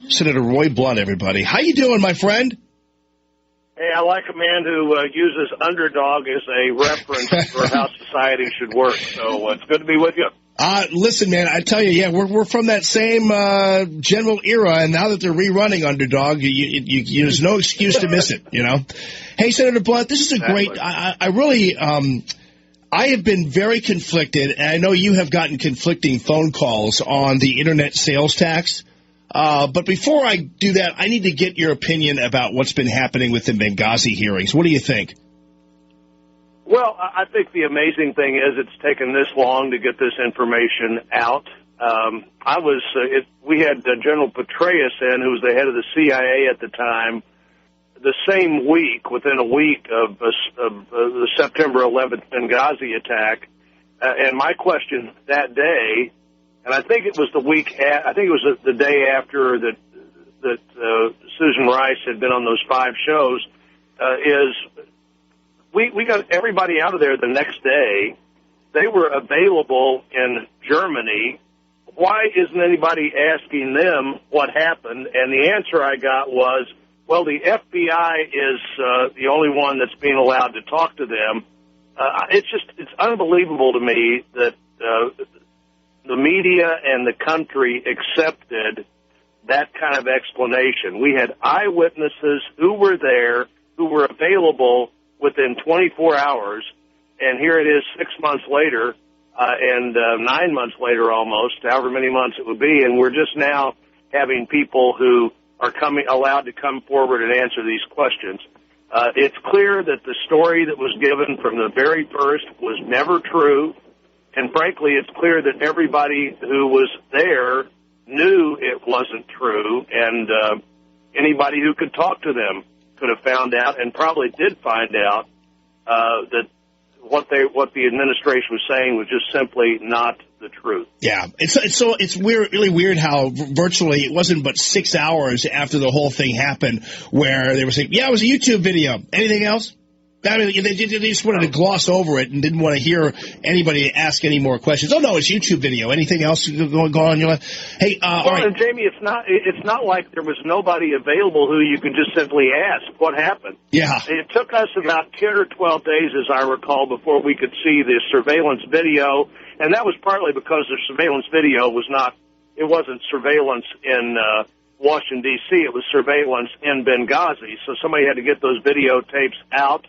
Senator Roy Blunt, everybody. How you doing, my friend? Hey, I like a man who uses underdog as a reference for how society should work. So it's good to be with you. Listen, man, I tell you, yeah, we're from that same general era, and now that they're rerunning Underdog, there's no excuse to miss it, you know? Hey, Senator Blunt, this is a great, I really, I have been very conflicted, and I know you have gotten conflicting phone calls on the internet sales tax. But before I do that, I need to get your opinion about what's been happening with the Benghazi hearings. What do you think? Well, I think the amazing thing is it's taken this long to get this information out. We had General Petraeus who was the head of the CIA at the time, the same week, within a week of the September 11th Benghazi attack. And my question that day, and I think it was the day after that Susan Rice had been on those 5 shows, is we got everybody out of there the next day. They were available in Germany. Why isn't anybody asking them what happened? And the answer I got was, well, the FBI is the only one that's being allowed to talk to them. It's unbelievable to me that the media and the country accepted that kind of explanation. We had eyewitnesses who were there, who were available within 24 hours, and here it is 6 months later, and 9 months later almost, however many months it would be, and we're just now having people who are allowed to come forward and answer these questions. It's clear that the story that was given from the very first was never true. And frankly, it's clear that everybody who was there knew it wasn't true, and anybody who could talk to them could have found out, and probably did find out, that what the administration was saying was just simply not the truth. Yeah, it's weird, really weird how virtually it wasn't but 6 hours after the whole thing happened where they were saying, yeah, it was a YouTube video. Anything else? I mean, they just wanted to gloss over it and didn't want to hear anybody ask any more questions. Oh, no, it's YouTube video. Anything else going on in your life? Hey, all right. And Jamie, it's not like there was nobody available who you could just simply ask what happened. Yeah. It took us about 10 or 12 days, as I recall, before we could see the surveillance video, and that was partly because the surveillance video wasn't surveillance in Washington, D.C., it was surveillance in Benghazi, so somebody had to get those videotapes out.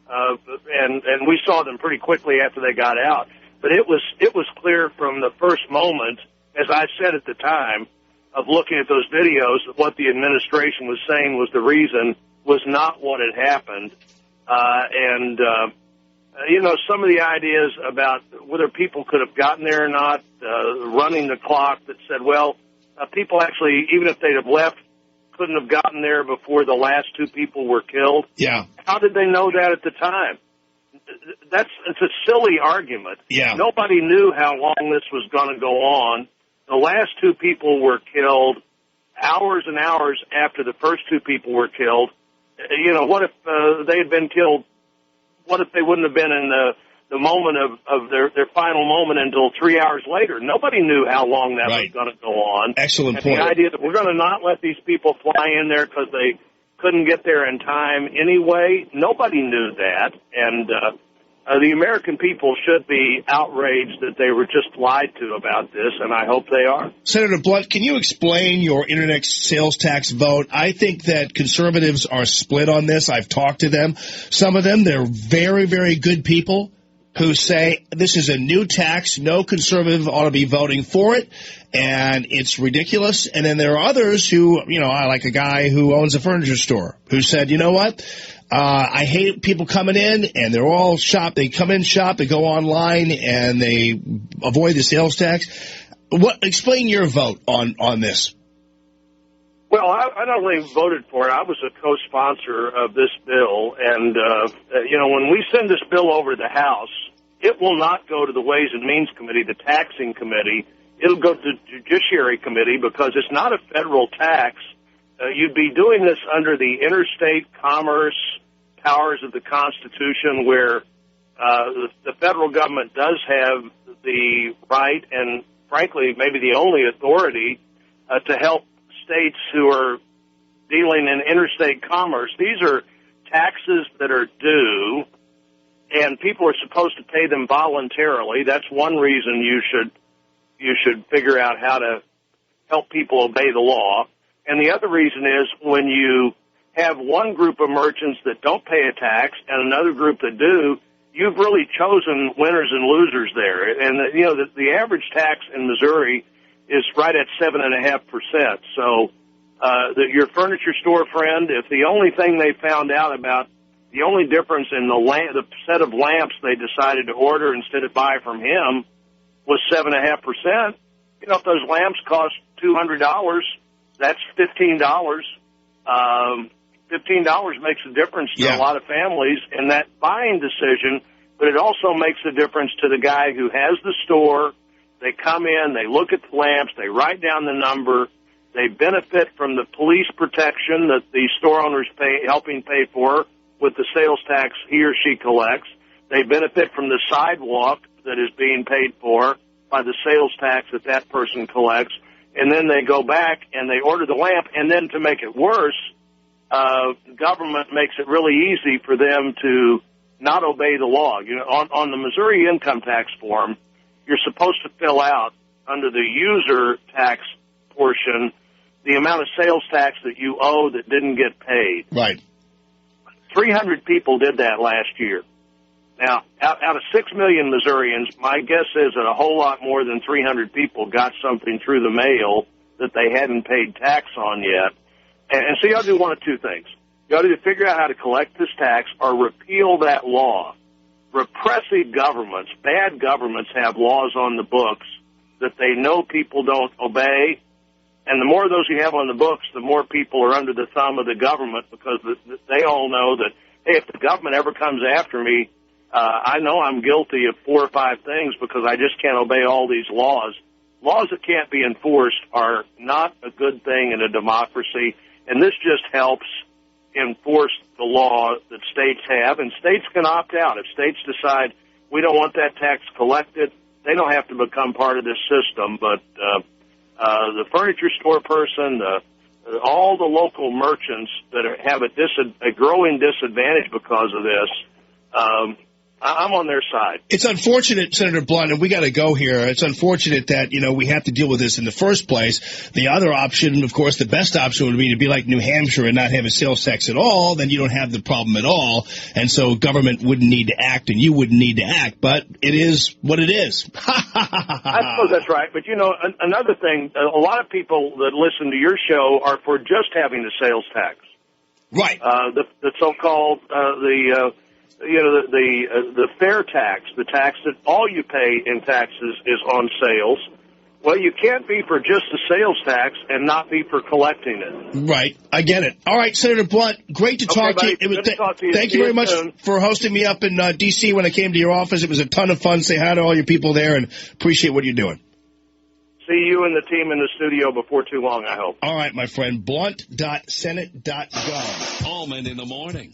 And we saw them pretty quickly after they got out. But it was clear from the first moment, as I said at the time, of looking at those videos, that what the administration was saying was the reason was not what had happened. Some of the ideas about whether people could have gotten there or not, running the clock that said, well, people actually, even if they'd have left, couldn't have gotten there before the last 2 people were killed. Yeah. How did they know that at the time? It's a silly argument. Yeah. Nobody knew how long this was going to go on. The last 2 people were killed hours and hours after the first 2 people were killed. What if they had been killed? What if they wouldn't have been in the moment of their final moment until 3 hours later? Nobody knew how long that was going to go on. Excellent point. The idea that we're going to not let these people fly in there because they couldn't get there in time anyway, nobody knew that. And the American people should be outraged that they were just lied to about this, and I hope they are. Senator Blunt, can you explain your internet sales tax vote? I think that conservatives are split on this. I've talked to them. Some of them, they're very, very good people who say this is a new tax, no conservative ought to be voting for it, and it's ridiculous. And then there are others who, I like a guy who owns a furniture store who said, you know what, I hate people coming in, and they're all shop. They come in, shop, they go online, and they avoid the sales tax. Explain your vote on this. Well, I not only voted for it, I was a co-sponsor of this bill. And, when we send this bill over to the House, it will not go to the Ways and Means Committee, the taxing committee. It'll go to the Judiciary Committee because it's not a federal tax. You'd be doing this under the interstate commerce powers of the Constitution, where the federal government does have the right and, frankly, maybe the only authority to help states who are dealing in interstate commerce. These are taxes that are due, and people are supposed to pay them voluntarily. That's one reason you should figure out how to help people obey the law. And the other reason is when you have one group of merchants that don't pay a tax and another group that do, you've really chosen winners and losers there. And, the average tax in Missouri is right at 7.5%. So your furniture store friend, if the only thing they found out about, the only difference in the set of lamps they decided to order instead of buy from him was 7.5%, if those lamps cost $200, that's $15. $15 makes a difference to a lot of families in that buying decision, but it also makes a difference to the guy who has the store. They come in, they look at the lamps, they write down the number, they benefit from the police protection that the store owner's helping pay for with the sales tax he or she collects. They benefit from the sidewalk that is being paid for by the sales tax that person collects. And then they go back and they order the lamp, and then to make it worse, the government makes it really easy for them to not obey the law. On the Missouri income tax form, you're supposed to fill out under the user tax portion the amount of sales tax that you owe that didn't get paid. Right. 300 people did that last year. Now, out of 6 million Missourians, my guess is that a whole lot more than 300 people got something through the mail that they hadn't paid tax on yet. And so you ought to do one of two things. You ought to figure out how to collect this tax or repeal that law. Repressive governments, bad governments, have laws on the books that they know people don't obey. And the more of those you have on the books, the more people are under the thumb of the government, because they all know that, hey, if the government ever comes after me, I know I'm guilty of 4 or 5 things because I just can't obey all these laws. Laws that can't be enforced are not a good thing in a democracy, and this just helps enforce the law that states have, and states can opt out. If states decide we don't want that tax collected, they don't have to become part of this system, but the furniture store person, all the local merchants that have a growing disadvantage because of this, I'm on their side. It's unfortunate, Senator Blunt, and we got to go here. It's unfortunate that, we have to deal with this in the first place. The other option, of course, the best option would be to be like New Hampshire and not have a sales tax at all. Then you don't have the problem at all. And so government wouldn't need to act and you wouldn't need to act. But it is what it is. I suppose that's right. But, another thing, a lot of people that listen to your show are for just having the sales tax. Right. The so-called, the fair tax, the tax that all you pay in taxes is on sales. Well, you can't be for just the sales tax and not be for collecting it. Right. I get it. All right, Senator Blunt, great to talk to you. Good to talk to you. Thank you very much for hosting me up in D.C. when I came to your office. It was a ton of fun. Say hi to all your people there and appreciate what you're doing. See you and the team in the studio before too long, I hope. All right, my friend. Blunt.senate.gov. Allman in the morning.